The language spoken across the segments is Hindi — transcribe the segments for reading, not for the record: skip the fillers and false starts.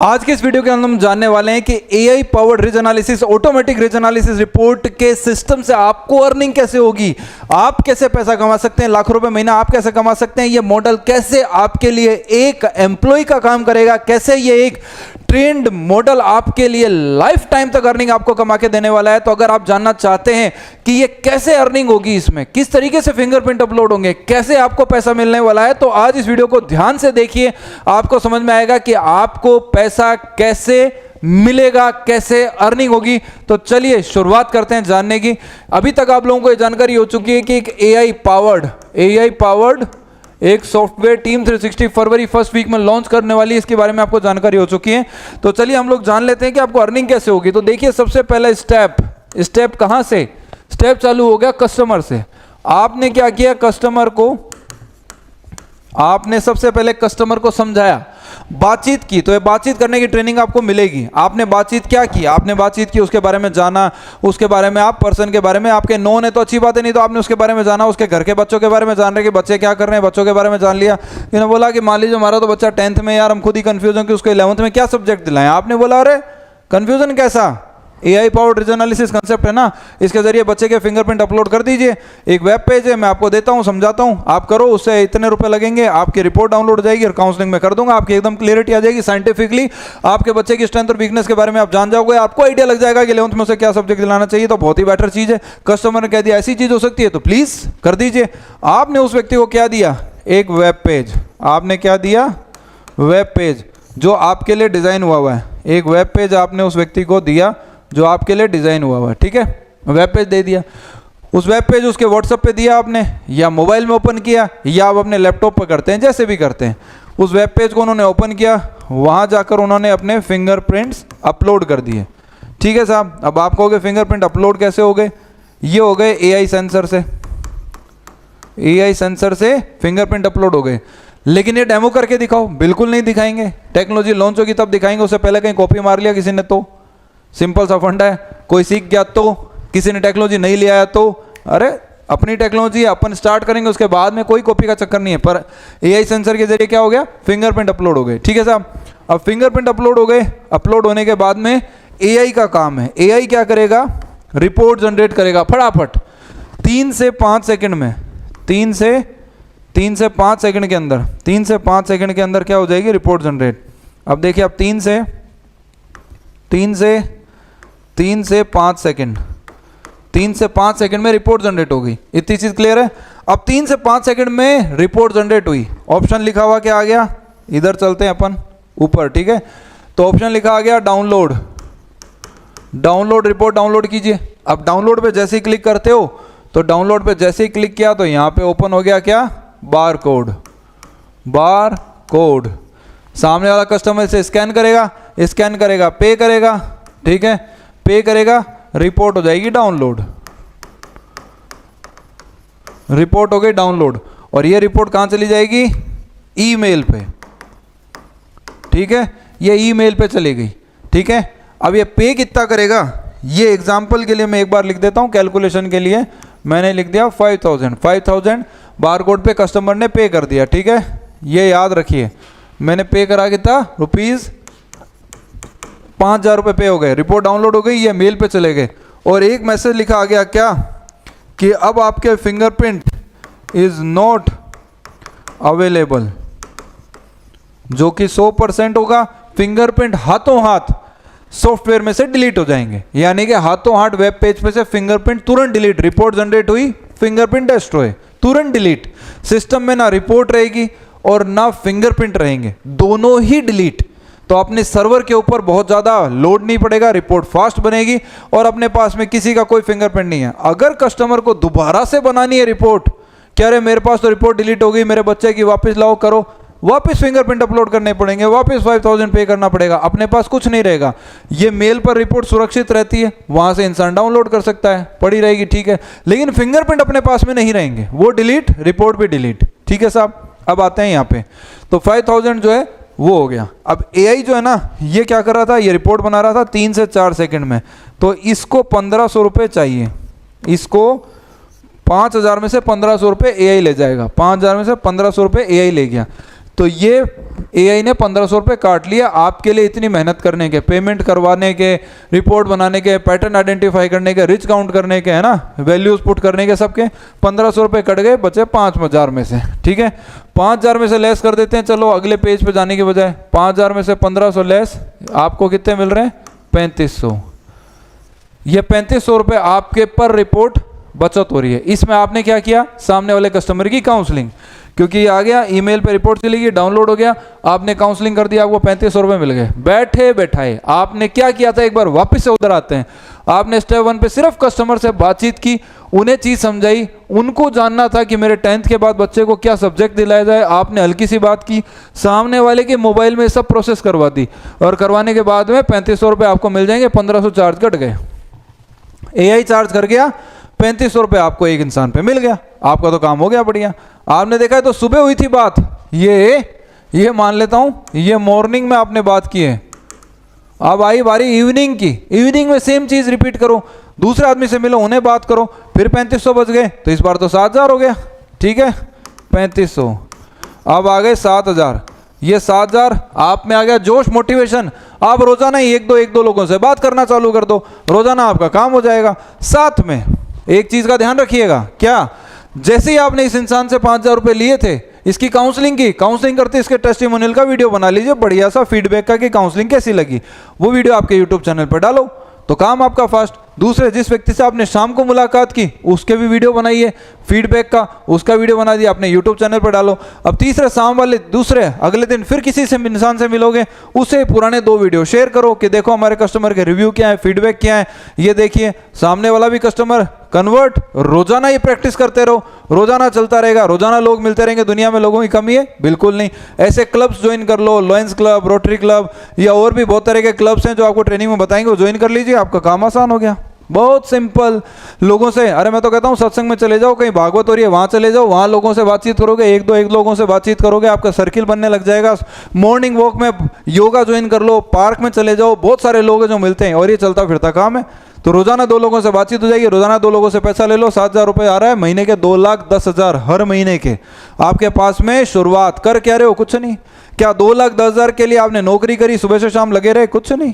आज के इस वीडियो के अंदर हम जानने वाले हैं कि AI powered ridge analysis, automatic ridge analysis report के सिस्टम से आपको अर्निंग कैसे होगी, आप कैसे पैसा कमा सकते हैं, लाखों रुपए महीना आप कैसे कमा सकते हैं, ये मॉडल कैसे आपके लिए एक एम्प्लॉय का काम करेगा, कैसे ये एक ट्रेंड मॉडल आपके लिए लाइफ टाइम तक अर्निंग आपको कमा के देने वाला है। तो अगर आप जानना चाहते हैं कि ये कैसे अर्निंग होगी, इसमें किस तरीके से फिंगरप्रिंट अपलोड होंगे, कैसे आपको पैसा मिलने वाला है, तो आज इस वीडियो को ध्यान से देखिए, आपको समझ में आएगा कि आपको पैसा कैसे मिलेगा, कैसे अर्निंग होगी। तो चलिए शुरुआत करते हैं जानने की। अभी तक आप लोगों को यह जानकारी हो चुकी है कि एक एआई पावर्ड एक सॉफ्टवेयर टीम 360 फरवरी फर्स्ट वीक में लॉन्च करने वाली है, इसके बारे में आपको जानकारी हो चुकी है। तो चलिए हम लोग जान लेते हैं कि आपको अर्निंग कैसे होगी। तो देखिए, सबसे पहला स्टेप कहां से स्टेप चालू हो गया, कस्टमर से। आपने क्या किया, आपने सबसे पहले कस्टमर को समझाया, बातचीत की। तो ये बातचीत करने की ट्रेनिंग आपको मिलेगी। आपने बातचीत क्या की, आपने बातचीत की, उसके बारे में जाना, उसके बारे में आप पर्सन के बारे में, आपके नोन है तो अच्छी बात है, नहीं तो आपने उसके बारे में जाना, उसके घर के बच्चों के बारे में जान रहे कि बच्चे क्या कर रहे हैं, बच्चों के बारे में जान लिया। इन्होंने बोला कि मान लीजिए हमारा तो बच्चा 10th में, यार हम खुद ही कंफ्यूज हैं कि उसको 11th में क्या सब्जेक्ट दिलाएं। आपने बोला अरे कंफ्यूजन कैसा, AI powered ridge analysis concept है ना, इसके जरिए बच्चे के फिंगरप्रिंट अपलोड कर दीजिए। एक वेब पेज है, मैं आपको देता हूं, समझाता हूं, आप करो, उससे इतने रुपए लगेंगे, आपकी रिपोर्ट डाउनलोड हो जाएगी और काउंसलिंग में कर दूंगा, आपकी एकदम क्लियरिटी आ जाएगी। साइंटिफिकली आपके बच्चे की स्ट्रेंथ और वीकनेस के बारे में आप जान जाओगे, आपको आइडिया लग जाएगा कि 11th में उसे क्या सब्जेक्ट दिलाना चाहिए। तो बहुत ही बेटर चीज है। कस्टमर ने कह दिया ऐसी चीज हो सकती है तो प्लीज कर दीजिए। आपने उस व्यक्ति को क्या दिया, एक वेब पेज। आपने क्या दिया, वेब पेज जो आपके लिए डिजाइन हुआ है। एक वेब पेज आपने उस व्यक्ति को दिया जो आपके लिए डिजाइन हुआ है, ठीक है, वेब पेज दे दिया। उस वेब पेज उसके व्हाट्सएप पे दिया आपने, या मोबाइल में ओपन किया, या आप अपने लैपटॉप पर करते हैं, जैसे भी करते हैं। उस वेब पेज को उन्होंने ओपन किया, वहां जाकर उन्होंने अपने फिंगरप्रिंट्स अपलोड कर दिए, ठीक है साहब। अब आप कहोगे फिंगरप्रिंट अपलोड कैसे हो गए, ये हो गए एआई सेंसर से फिंगरप्रिंट अपलोड हो गए। लेकिन ये डेमो करके दिखाओ, बिल्कुल नहीं दिखाएंगे। टेक्नोलॉजी लॉन्च होगी तब दिखाएंगे, उससे पहले कहीं कॉपी मार लिया किसी ने तो, सिंपल सा फंडा है। कोई सीख गया तो, किसी ने टेक्नोलॉजी नहीं ले आया तो, अरे अपनी टेक्नोलॉजी अपन स्टार्ट करेंगे, उसके बाद में कोई कॉपी का चक्कर नहीं है। पर एआई सेंसर के जरिए क्या हो गया, फिंगरप्रिंट अपलोड हो गए, ठीक है साहब। अब फिंगरप्रिंट अपलोड हो गए, अपलोड होने के बाद में एआई का काम है। एआई क्या करेगा, रिपोर्ट जनरेट करेगा फटाफट 3 से 5 सेकंड में। 3 से 5 सेकंड के अंदर, 3 से 5 सेकंड के अंदर क्या हो जाएगी, रिपोर्ट जनरेट। अब देखिए, अब 3 से 5 सेकंड में रिपोर्ट जनरेट हो गई। इतनी चीज क्लियर है। अब 3 से 5 सेकंड में रिपोर्ट जनरेट हुई, ऑप्शन लिखा हुआ क्या आ गया, इधर चलते हैं अपन ऊपर, ठीक है। तो ऑप्शन लिखा आ गया डाउनलोड रिपोर्ट डाउनलोड कीजिए। अब डाउनलोड पे जैसे ही क्लिक करते हो, तो डाउनलोड पे जैसे ही क्लिक किया तो यहां पे ओपन हो गया क्या, बार कोड। सामने वाला कस्टमर से स्कैन करेगा, पे करेगा, ठीक है, पे करेगा, रिपोर्ट हो जाएगी डाउनलोड। रिपोर्ट हो गई डाउनलोड, और ये रिपोर्ट कहां चली जाएगी, ईमेल पे, ठीक है, ये ईमेल पे चली गई, ठीक है। अब ये पे कितना करेगा, ये एग्जांपल के लिए मैं एक बार लिख देता हूं, कैलकुलेशन के लिए मैंने लिख दिया 5000 बारकोड पे कस्टमर ने पे कर दिया, ठीक है। ये याद रखिए, मैंने पे करा कितना, ₹5000 पे हो गए, रिपोर्ट डाउनलोड हो गई, ये मेल पे चले गए, और एक मैसेज लिखा आ गया क्या, कि अब आपके फिंगरप्रिंट इज नॉट अवेलेबल, जो कि 100% होगा। फिंगरप्रिंट हाथों हाथ सॉफ्टवेयर में से डिलीट हो जाएंगे, यानी कि हाथों हाथ वेब पेज पे से फिंगरप्रिंट तुरंत डिलीट। रिपोर्ट जनरेट हुई, फिंगरप्रिंट डिस्ट्रॉय, तुरंत डिलीट। सिस्टम में ना रिपोर्ट रहेगी और ना फिंगरप्रिंट रहेंगे, दोनों ही डिलीट। तो अपने सर्वर के ऊपर बहुत ज़्यादा लोड नहीं पड़ेगा, रिपोर्ट फास्ट बनेगी, और अपने पास में किसी का कोई फिंगरप्रिंट नहीं है। अगर कस्टमर को दोबारा से बनानी है रिपोर्ट, क्या रे मेरे पास तो रिपोर्ट डिलीट हो गई, मेरे बच्चे की वापस लाओ, करो, वापस फिंगरप्रिंट अपलोड करने पड़ेंगे, वापस 5000 पे करना पड़ेगा, अपने पास कुछ नहीं रहेगा। ये मेल पर रिपोर्ट सुरक्षित रहती है, वहां से इंसान डाउनलोड कर सकता है, पड़ी रहेगी, ठीक है। लेकिन फिंगरप्रिंट अपने पास में नहीं रहेंगे, वो डिलीट, रिपोर्ट भी डिलीट, ठीक है साहब। अब आते हैं यहाँ पे, तो 5000 जो है वो हो गया। अब एआई जो है ना, ये क्या कर रहा था, ये रिपोर्ट बना रहा था 3 से 4 सेकंड में, तो इसको 1500 रुपये चाहिए। इसको 5000 में से 1500 रुपये एआई ले जाएगा, 5000 में से 1500 रुपये एआई ले गया। तो ये एआई ने 1500 रुपये काट लिया आपके लिए इतनी मेहनत करने के, पेमेंट करवाने के, रिपोर्ट बनाने के, पैटर्न आइडेंटिफाई करने के, रिच काउंट करने के, है ना, वैल्यूज पुट करने के, सबके 1500 रुपये कट गए, बचे 5000 में से। ठीक है, 5000 में से लेस कर देते हैं। चलो अगले पेज पे जाने के बजाय 5000 में से 1500 लेस, आपको कितने मिल रहे हैं? 3500। ये 3500 रुपये आपके पर रिपोर्ट बचत हो रही है। इसमें आपने क्या किया? सामने वाले कस्टमर की काउंसलिंग, क्योंकि आ गया ईमेल पे रिपोर्ट चली गई, डाउनलोड हो गया, आपने काउंसलिंग कर दिया, आपको 3500 रुपये मिल गए। बैठे बैठाए आपने क्या किया था? एक बार वापस से उधर आते हैं। आपने स्टेप 1 पे सिर्फ कस्टमर से बातचीत की, उन्हें चीज समझाई, उनको जानना था कि मेरे 10th के बाद बच्चे को क्या सब्जेक्ट दिलाया जाए। आपने हल्की सी बात की, सामने वाले के मोबाइल में सब प्रोसेस करवा दी, और करवाने के बाद में 3500 रुपये आपको मिल जाएंगे, 1500 चार्ज कट गए। एआई चार्ज कर गया, 3500 रुपये आपको एक इंसान पे मिल गया, आपका तो काम हो गया बढ़िया। आपने देखा है तो सुबह हुई थी बात, ये मान लेता हूं, ये मॉर्निंग में आपने बात की है। अब आई बारी इवनिंग की, इवनिंग में सेम चीज रिपीट करो, दूसरे आदमी से मिलो, उन्हें बात करो, फिर 3500 बच गए, तो इस बार तो 7000 हो गया। ठीक है, 3500, अब आ गए 7000। ये 7000 आप में आ गया जोश, मोटिवेशन। आप रोजाना ही एक दो लोगों से बात करना चालू कर दो, रोजाना आपका काम हो जाएगा। साथ में एक चीज का ध्यान रखिएगा, क्या? जैसे ही आपने इस इंसान से 5000 रुपये लिए थे, इसकी काउंसलिंग की, काउंसलिंग करते इसके टेस्टिमोनियल का वीडियो बना लीजिए बढ़िया सा, फीडबैक का कि काउंसलिंग कैसी लगी, वो वीडियो आपके यूट्यूब चैनल पर डालो, तो काम आपका फास्ट। दूसरे जिस व्यक्ति से आपने शाम को मुलाकात की, उसके भी वीडियो बनाइए फीडबैक का, उसका वीडियो बना दिया, अपने यूट्यूब चैनल पर डालो। अब तीसरे शाम वाले दूसरे अगले दिन फिर किसी से इंसान से मिलोगे, उसे पुराने 2 वीडियो शेयर करो कि देखो हमारे कस्टमर के रिव्यू क्या है, फीडबैक क्या है, ये देखिए। सामने वाला भी कस्टमर कन्वर्ट, रोजाना ये प्रैक्टिस करते रहो, रोजाना चलता रहेगा, रोजाना लोग मिलते रहेंगे। दुनिया में लोगों की कमी है? बिल्कुल नहीं। ऐसे क्लब्स ज्वाइन कर लो, लॉयंस क्लब, रोटरी क्लब, या और भी बहुत तरह के क्लब्स हैं जो आपको ट्रेनिंग में बताएंगे, वो ज्वाइन कर लीजिए, आपका काम आसान हो गया। बहुत सिंपल। लोगों से, अरे मैं तो कहता हूँ सत्संग में चले जाओ, कहीं भागवत हो रही है वहां चले जाओ, वहां लोगों से बातचीत करोगे, एक दो लोगों से बातचीत करोगे, आपका सर्किल बनने लग जाएगा। मॉर्निंग वॉक में योगा ज्वाइन कर लो, पार्क में चले जाओ, बहुत सारे लोग हैं जो मिलते हैं, और ये चलता फिरता काम है। तो रोजाना 2 लोगों से बातचीत हो जाएगी, रोजाना 2 लोगों से पैसा ले लो, 7000 रुपये आ रहा है, महीने के 2,10,000 हर महीने के आपके पास में। शुरुआत कर क्या रहे हो? कुछ नहीं। क्या 2,10,000 के लिए आपने नौकरी करी, सुबह से शाम लगे रहे? कुछ नहीं।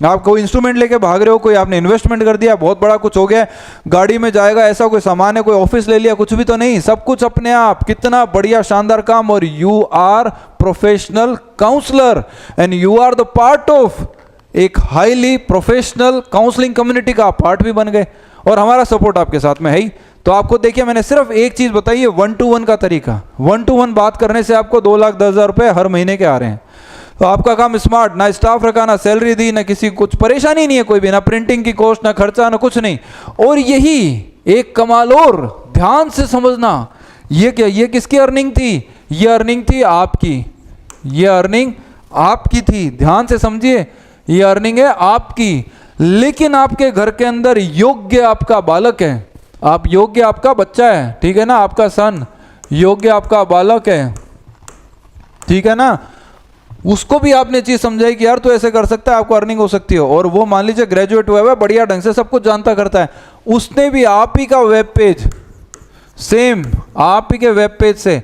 आप कोई इंस्ट्रूमेंट लेके भाग रहे हो, कोई आपने इन्वेस्टमेंट कर दिया, बहुत बड़ा कुछ हो गया, गाड़ी में जाएगा ऐसा कोई सामान है, कोई ऑफिस ले लिया, कुछ भी तो नहीं, सब कुछ अपने आप। कितना बढ़िया शानदार काम। और you are professional counsellor and you are the part of एक हाईली प्रोफेशनल काउंसलिंग कम्युनिटी का पार्ट भी बन गए, और हमारा सपोर्ट आपके साथ में है ही। तो आपको देखिए, मैंने सिर्फ एक चीज बताई है, 1-to-1 का तरीका। 1-to-1 बात करने से आपको 2,10,000 रुपये हर महीने के आ रहे हैं। तो आपका काम स्मार्ट, ना स्टाफ रखा, ना सैलरी दी, ना किसी कुछ परेशानी नहीं है कोई भी, ना प्रिंटिंग की कॉस्ट, ना खर्चा, ना कुछ नहीं। और यही एक कमाल, और ध्यान से समझना, ये क्या, ये किसकी अर्निंग थी? ये अर्निंग थी आपकी, ये अर्निंग आपकी थी। ध्यान से समझिए, ये अर्निंग है आपकी, लेकिन आपके घर के अंदर योग्य आपका बालक है, आप योग्य आपका बच्चा है, ठीक है ना, आपका सन योग्य आपका बालक है, ठीक है ना, उसको भी आपने चीज समझाई कि यार तू ऐसे कर सकता है, आपको अर्निंग हो सकती है। और वो मान लीजिए ग्रेजुएट हुआ है, बढ़िया ढंग से सब कुछ जानता करता है, उसने भी आप ही का वेब पेज, सेम आप ही के वेब पेज से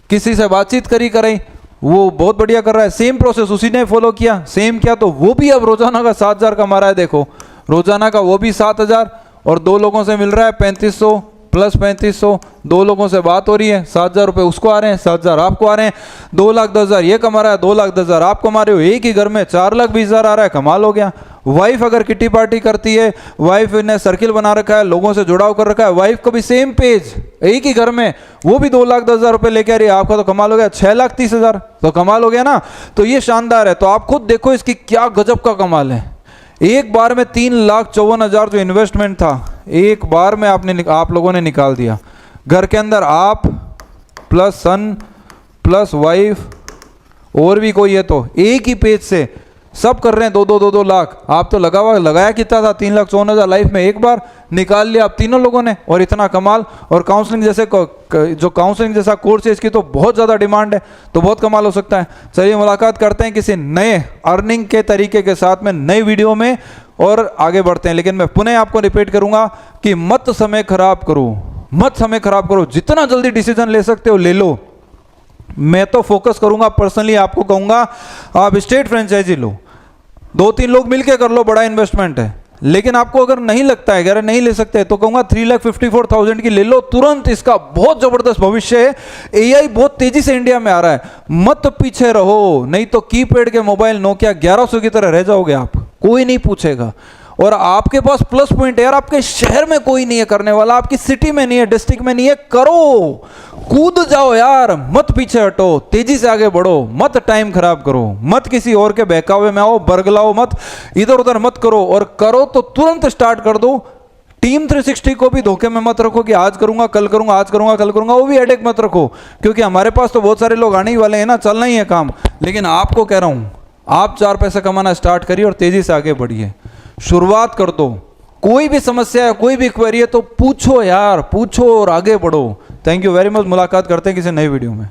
किसी से बातचीत कराई, वो बहुत बढ़िया कर रहा है, सेम प्रोसेस उसी ने फॉलो किया, सेम किया, तो वो भी अब रोजाना का 7,000 कमा रहा है। देखो रोजाना का वो भी 7,000, और 2 लोगों से मिल रहा है 3500 प्लस 3500, 2 लोगों से बात हो रही है, 7,000 रुपये उसको आ रहे हैं, 7,000 आपको आ रहे हैं, 2,10,000 ये कमा रहा है, 2,10,000 आप कमा रहे हो, एक ही घर में 4,20,000 आ रहा है, कमाल हो गया। वाइफ अगर किटी पार्टी करती है, वाइफ ने सर्किल बना रखा है, लोगों से जुड़ाव कर रखा है, वाइफ को भी सेम पेज, एक ही घर में, वो भी 2,10,000 रुपये लेके आ रही है, आपका तो कमाल हो गया 6,30,000, तो कमाल हो गया ना। तो ये शानदार है। तो आप खुद देखो इसकी क्या गजब का कमाल है। एक बार में 3,54,000 जो इन्वेस्टमेंट था, एक बार में आप लोगों ने निकाल दिया। घर के अंदर आप प्लस सन प्लस वाइफ और भी कोई है, तो एक ही पेज से सब कर रहे हैं 2-2 लाख। आप तो लगाया कितना था? 3,54,000 लाइफ में एक बार निकाल लिया आप तीनों लोगों ने, और इतना कमाल। और काउंसलिंग जैसे जो काउंसलिंग जैसा कोर्स है, इसकी तो बहुत ज़्यादा डिमांड है, तो बहुत कमाल हो सकता है। चलिए मुलाकात करते हैं किसी नए अर्निंग के तरीके के साथ में नई वीडियो में, और आगे बढ़ते हैं। लेकिन मैं पुनः आपको रिपीट करूंगा कि मत समय खराब करो, मत समय खराब करो, जितना जल्दी डिसीजन ले सकते हो ले लो। मैं तो फोकस करूंगा, पर्सनली आपको कहूंगा आप स्टेट फ्रेंचाइजी लो, 2-3 लोग मिलके कर लो, बड़ा इन्वेस्टमेंट है। लेकिन आपको अगर नहीं लगता है, अगर नहीं ले सकते, तो कहूंगा 3,54,000 की ले लो तुरंत, इसका बहुत जबरदस्त भविष्य है। एआई बहुत तेजी से इंडिया में आ रहा है, मत पीछे रहो, नहीं तो कीपैड के मोबाइल नोकिया 1100 की तरह रह जाओगे आप, कोई नहीं पूछेगा। और आपके पास प्लस पॉइंट है यार, आपके शहर में कोई नहीं है करने वाला, आपकी सिटी में नहीं है, डिस्ट्रिक्ट में नहीं है, करो, कूद जाओ यार, मत पीछे हटो, तेजी से आगे बढ़ो, मत टाइम खराब करो, मत किसी और के बहकावे में आओ, बरगलाओ मत, इधर उधर मत करो, और करो तो तुरंत स्टार्ट कर दो। टीम 360 को भी धोखे में मत रखो कि आज करूंगा कल करूंगा, आज करूंगा कल करूंगा, वो भी हेडेक मत रखो, क्योंकि हमारे पास तो बहुत सारे लोग आने ही वाले हैं ना, चलना ही है काम। लेकिन आपको कह रहा हूं, आप 4 पैसा कमाना स्टार्ट करिए और तेजी से आगे बढ़िए, शुरुआत कर दो। कोई भी समस्या है, कोई भी क्वेरी है तो पूछो यार, पूछो और आगे बढ़ो। थैंक यू वेरी मच, मुलाकात करते हैं किसी नई वीडियो में।